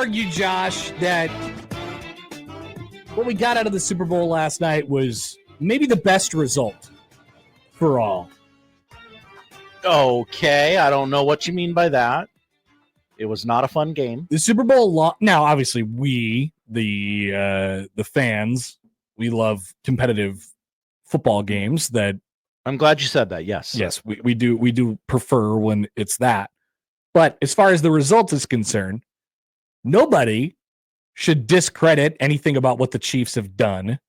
argue, Josh, that what we got out of the Super Bowl last night was maybe the best result for all. Okay, I don't know what you mean by that. It was not a fun game. The Super Bowl now, obviously, we the fans, we love competitive football games. That I'm glad you said that. Yes, we do prefer when it's that. But as far as the result is concerned, nobody should discredit anything about what the Chiefs have done.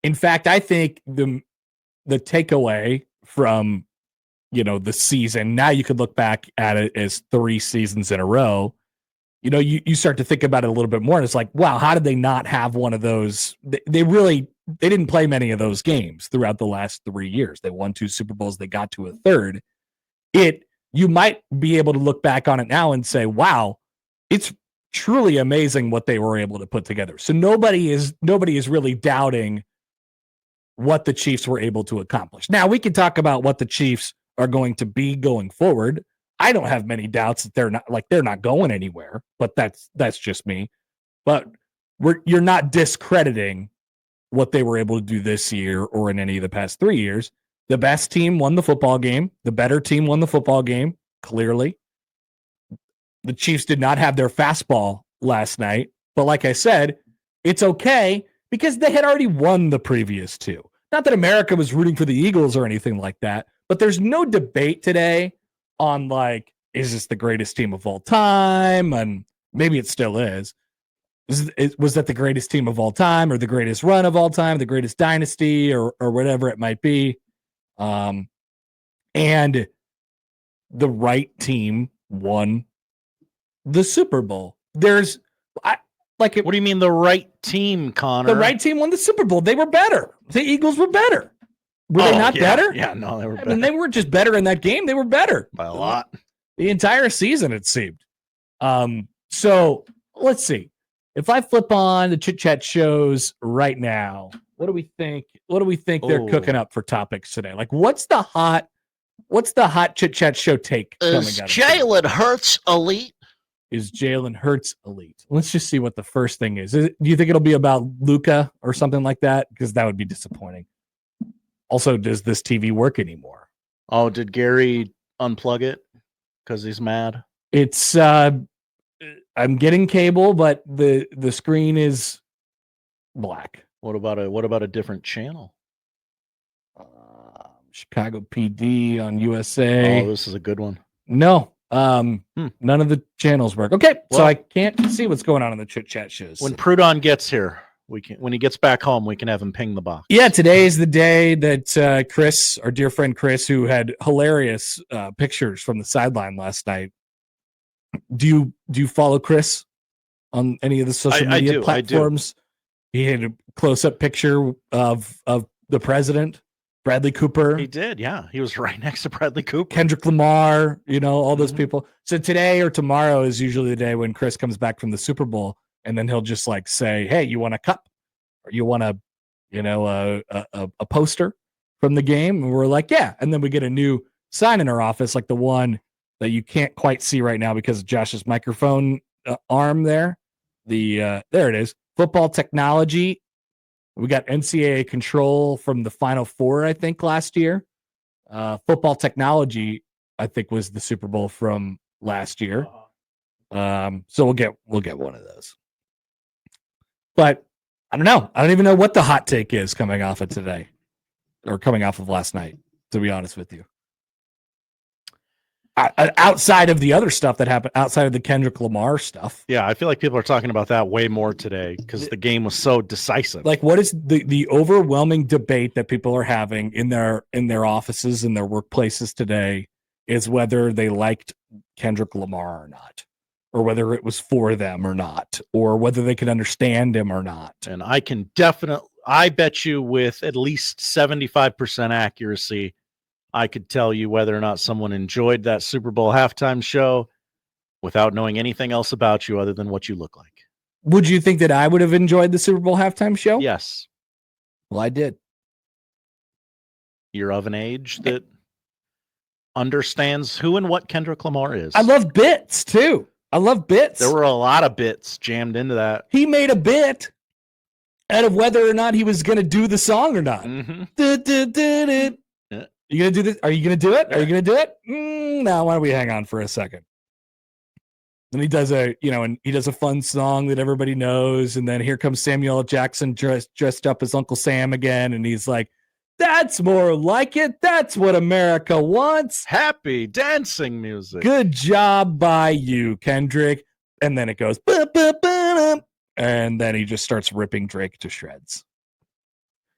In fact, I think the takeaway from the season, now you could look back at it as 3 seasons in a row. You start to think about it a little bit more, and it's like, wow, how did they not have one of those? They didn't play many of those games throughout the last 3 years. They won 2 Super Bowls. They got to a third. You might be able to look back on it now and say, wow, it's truly amazing what they were able to put together. So nobody is really doubting what the Chiefs were able to accomplish. Now, we can talk about what the Chiefs are going to be going forward. I don't have many doubts that they're not going anywhere, but that's just me. But you're not discrediting what they were able to do this year or in any of the past 3 years. The best team won the football game. The better team won the football game, clearly. The Chiefs did not have their fastball last night. But like I said, it's okay because they had already won the previous 2. Not that America was rooting for the Eagles or anything like that, but there's no debate today on, like, is this the greatest team of all time? And maybe it still is. Was that the greatest team of all time or the greatest run of all time, the greatest dynasty or whatever it might be? And the right team won the Super Bowl. What do you mean the right team, Connor? The right team won the Super Bowl. They were better. The Eagles were better. Were they not better? Yeah, no, they were better. I mean, they weren't just better in that game. They were better. By a lot. The entire season, it seemed. So let's see. If I flip on the Chit Chat shows right now, what do we think? What do we think they're cooking up for topics today? Like, what's the hot Chit Chat show take coming out? Is Jalen Hurts elite? Is Jalen Hurts elite? Let's just see what the first thing is. Do you think it'll be about Luka or something like that? Because that would be disappointing. Also, does this TV work anymore? Oh, did Gary unplug it because he's mad? It's I'm getting cable, but the screen is black. What about a different channel? Chicago PD on USA. Oh, this is a good one. No, none of the channels work. Okay, well, so I can't see what's going on in the Chit Chat shows. When Prudon gets here, when he gets back home, we can have him ping the box. Yeah, today is the day that Chris, our dear friend Chris, who had hilarious pictures from the sideline last night. Do you follow Chris on any of the social media platforms? He had a close-up picture of the president, Bradley Cooper. He did, yeah. He was right next to Bradley Cooper. Kendrick Lamar, all those people. So today or tomorrow is usually the day when Chris comes back from the Super Bowl, and then he'll just like say, "Hey, you want a cup? Or you want a poster from the game?" And we're like, "Yeah." And then we get a new sign in our office, like the one that you can't quite see right now because of Josh's microphone arm there. There it is. Football technology. We got NCAA control from the Final Four, I think, last year. Football technology, I think, was the Super Bowl from last year. So we'll get one of those. But I don't know. I don't even know what the hot take is coming off of today or coming off of last night, to be honest with you. Outside of the other stuff that happened, outside of the Kendrick Lamar stuff. Yeah, I feel like people are talking about that way more today because the game was so decisive. Like, what is the overwhelming debate that people are having in their offices and their workplaces today is whether they liked Kendrick Lamar or not, or whether it was for them or not, or whether they could understand him or not. And I bet you with at least 75% accuracy, I could tell you whether or not someone enjoyed that Super Bowl halftime show without knowing anything else about you other than what you look like. Would you think that I would have enjoyed the Super Bowl halftime show? Yes. Well, I did. You're of an age that understands who and what Kendrick Lamar is. I love bits, too. I love bits. There were a lot of bits jammed into that. He made a bit out of whether or not he was going to do the song or not. Mm-hmm. Yeah. You going to do this? Are you going to do it? Yeah. Are you going to do it? No, why don't we hang on for a second? And he does a fun song that everybody knows. And then here comes Samuel L. Jackson dressed up as Uncle Sam again. And he's like, that's more like it. That's what America wants. Happy dancing music. Good job by you, Kendrick. And then it goes, ba-ba-ba-da. And then he just starts ripping Drake to shreds.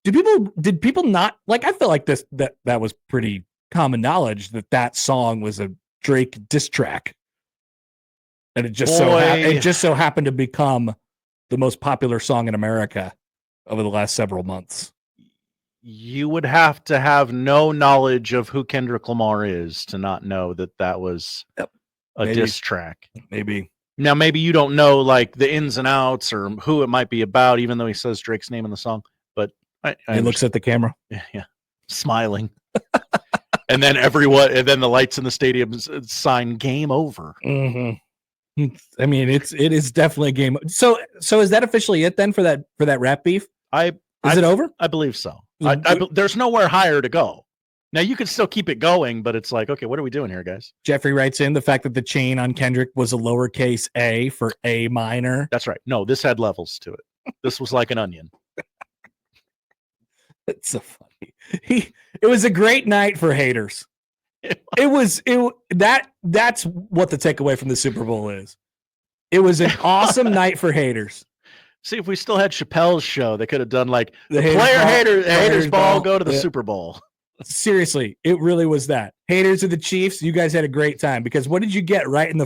Did people not like? I feel like that was pretty common knowledge that song was a Drake diss track, and it just so happened to become the most popular song in America over the last several months. You would have to have no knowledge of who Kendrick Lamar is to not know that was a diss track. Maybe. Now, maybe you don't know like the ins and outs or who it might be about, even though he says Drake's name in the song. But he looks at the camera, smiling, and then the lights in the stadium sign "Game Over." Mm-hmm. I mean, it is definitely a game. So is that officially it then for that rap beef? Is it over? I believe so. There's nowhere higher to go. Now you can still keep it going, but it's like, okay, what are we doing here, guys? Jeffrey writes in the fact that the chain on Kendrick was a lowercase a for A minor. That's right. No, this had levels to it. This was like an onion. It's so funny. It was a great night for haters. That's what the takeaway from the Super Bowl is. It was an awesome night for haters. See, if we still had Chappelle's show, they could have done like the haters ball go to the Super Bowl. Seriously, it really was that. Haters of the Chiefs, you guys had a great time because what did you get right on the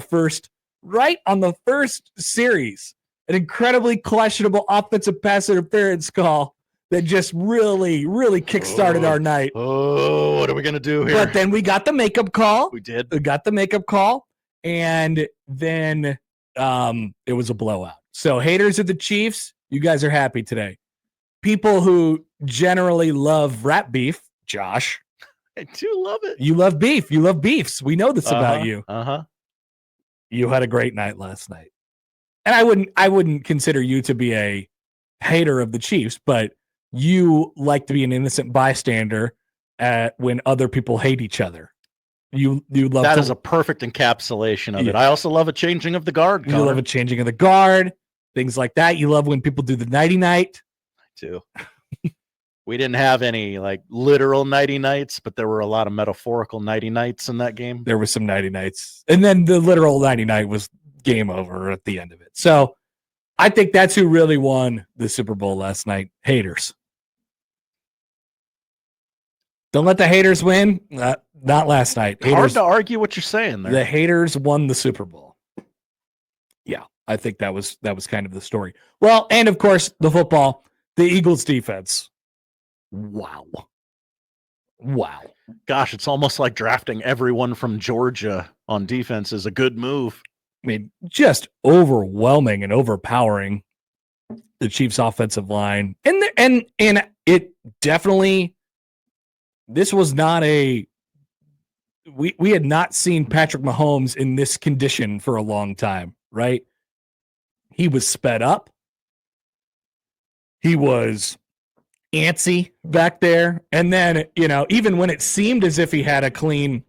first series? An incredibly questionable offensive pass interference call that just really, really kickstarted our night. Oh, what are we going to do here? But then we got the makeup call. We did. We got the makeup call, and then it was a blowout. So haters of the Chiefs, you guys are happy today. People who generally love rap beef, Josh. I do love it. You love beef. You love beefs. We know this about you. You had a great night last night. And I wouldn't consider you to be a hater of the Chiefs, but you like to be an innocent bystander when other people hate each other. You love that is a perfect encapsulation of it. I also love a changing of the guard. You love a changing of the guard, things like that. You love when people do the nighty night. I do. We didn't have any like literal nighty nights, but there were a lot of metaphorical nighty nights in that game. There was some nighty nights, and then the literal nighty night was game over at the end of it. So I think that's who really won the Super Bowl last night. Haters. Don't let the haters win. Not last night. Haters, hard to argue what you're saying there. The haters won the Super Bowl. Yeah, I think that was kind of the story. Well, and of course, the football, the Eagles defense. Wow. Gosh, it's almost like drafting everyone from Georgia on defense is a good move. I mean, just overwhelming and overpowering the Chiefs' offensive line. And it definitely, this was not we had not seen Patrick Mahomes in this condition for a long time, right? He was sped up. He was antsy back there. And then, even when it seemed as if he had a clean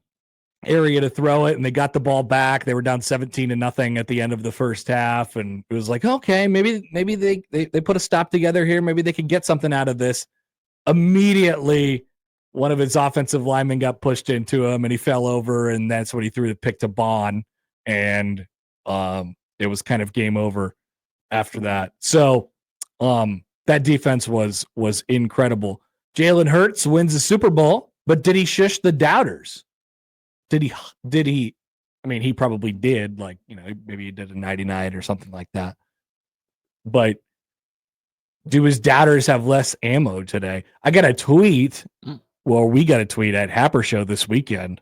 area to throw it and they got the ball back, they were down 17-0 at the end of the first half. And it was like, okay, maybe they put a stop together here. Maybe they could get something out of this. Immediately, one of his offensive linemen got pushed into him and he fell over, and that's when he threw the pick to Bond. And it was kind of game over after that. So that defense was incredible. Jalen Hurts wins the Super Bowl, but did he shush the doubters? Did he? I mean, he probably did. Like, maybe he did a 99 or something like that. But do his doubters have less ammo today? I got a tweet. Well, we got a tweet at Happer Show this weekend,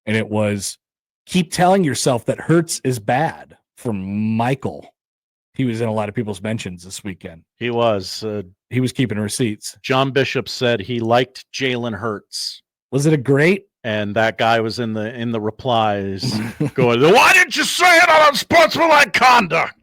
and it was, keep telling yourself that Hurts is bad, from Michael. He was in a lot of people's mentions this weekend. He was. He was keeping receipts. John Bishop said he liked Jalen Hurts. Was it a great And that guy was in the replies going, "Why didn't you say it on unsportsmanlike conduct?"